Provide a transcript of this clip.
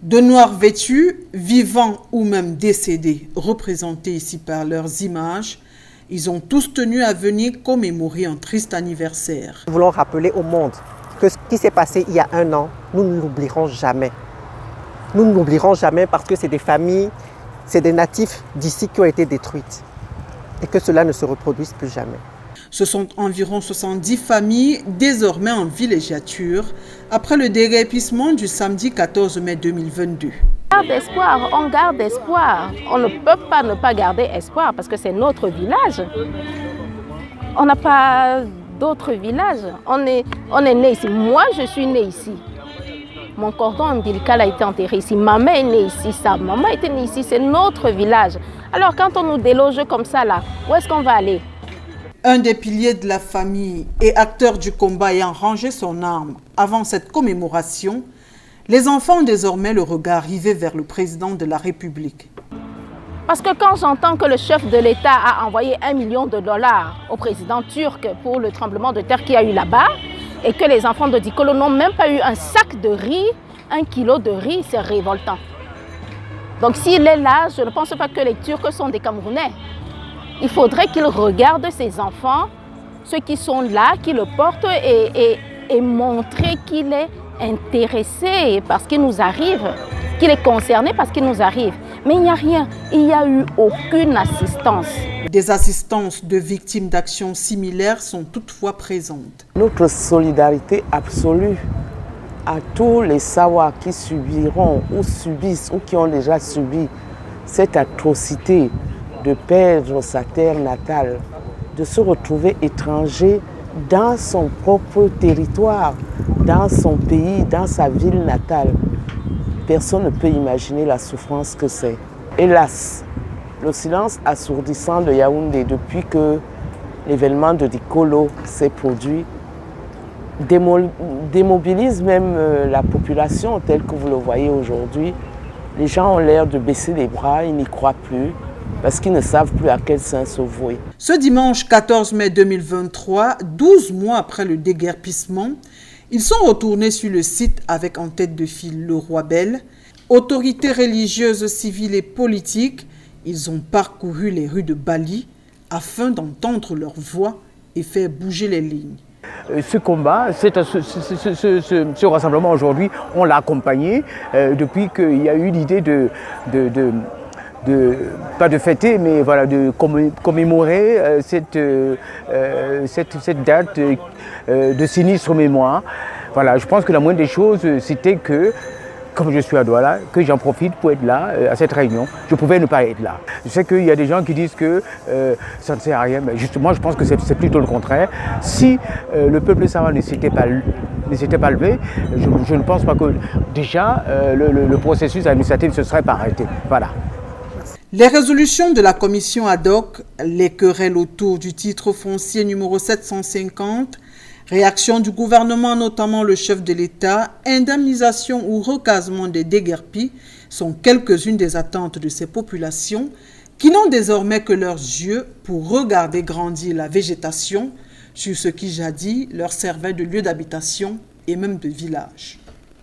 De noirs vêtus, vivants ou même décédés, représentés ici par leurs images, ils ont tous tenu à venir commémorer un triste anniversaire. Nous voulons rappeler au monde que ce qui s'est passé il y a un an, nous ne l'oublierons jamais. Nous ne l'oublierons jamais parce que c'est des familles, c'est des natifs d'ici qui ont été détruites et que cela ne se reproduise plus jamais. Ce sont environ 70 familles désormais en villégiature après le déguerpissement du samedi 14 mai 2022. On garde espoir. On ne peut pas ne pas garder espoir parce que c'est notre village. On n'a pas d'autre village. On est né ici. Moi, je suis né ici. Mon cordon ombilical a été enterré ici. Ma mère est née ici. Sa maman était née ici. C'est notre village. Alors quand on nous déloge comme ça, là, où est-ce qu'on va aller? Un des piliers de la famille et acteur du combat ayant rangé son arme avant cette commémoration, les enfants ont désormais le regard rivé vers le président de la République. Parce que quand j'entends que le chef de l'État a envoyé $1 million au président turc pour le tremblement de terre qu'il y a eu là-bas, et que les enfants de Dikolo n'ont même pas eu un sac de riz, 1 kilo de riz, c'est révoltant. Donc s'il est là, je ne pense pas que les Turcs sont des Camerounais. Il faudrait qu'il regarde ses enfants, ceux qui sont là, qui le portent et montrer qu'il est intéressé par ce qui nous arrive, qu'il est concerné par ce qui nous arrive. Mais il n'y a rien, il n'y a eu aucune assistance. Des assistances de victimes d'actions similaires sont toutefois présentes. Notre solidarité absolue à tous les Sawa qui subiront ou subissent ou qui ont déjà subi cette atrocité de perdre sa terre natale, de se retrouver étranger dans son propre territoire, dans son pays, dans sa ville natale. Personne ne peut imaginer la souffrance que c'est. Hélas, le silence assourdissant de Yaoundé depuis que l'événement de Dikolo s'est produit démobilise même la population telle que vous le voyez aujourd'hui. Les gens ont l'air de baisser les bras, ils n'y croient plus, parce qu'ils ne savent plus à quel saint se vouer. Ce dimanche 14 mai 2023, 12 mois après le déguerpissement, ils sont retournés sur le site avec en tête de file le roi Bel. Autorités religieuses, civiles et politiques, ils ont parcouru les rues de Bali afin d'entendre leur voix et faire bouger les lignes. Ce combat, ce rassemblement aujourd'hui, on l'a accompagné depuis qu'il y a eu l'idée pas de fêter, mais voilà, de commémorer cette date de sinistre mémoire. Voilà, je pense que la moindre des choses, c'était que, comme je suis à Douala, que j'en profite pour être là, à cette réunion. Je pouvais ne pas être là. Je sais qu'il y a des gens qui disent que ça ne sert à rien, mais justement, je pense que c'est plutôt le contraire. Si le peuple sawa ne s'était pas levé, je ne pense pas que déjà le processus administratif se serait pas arrêté. Voilà. Les résolutions de la commission ad hoc, les querelles autour du titre foncier numéro 750, réaction du gouvernement, notamment le chef de l'État, indemnisation ou recasement des déguerpis sont quelques-unes des attentes de ces populations qui n'ont désormais que leurs yeux pour regarder grandir la végétation sur ce qui jadis leur servait de lieu d'habitation et même de village.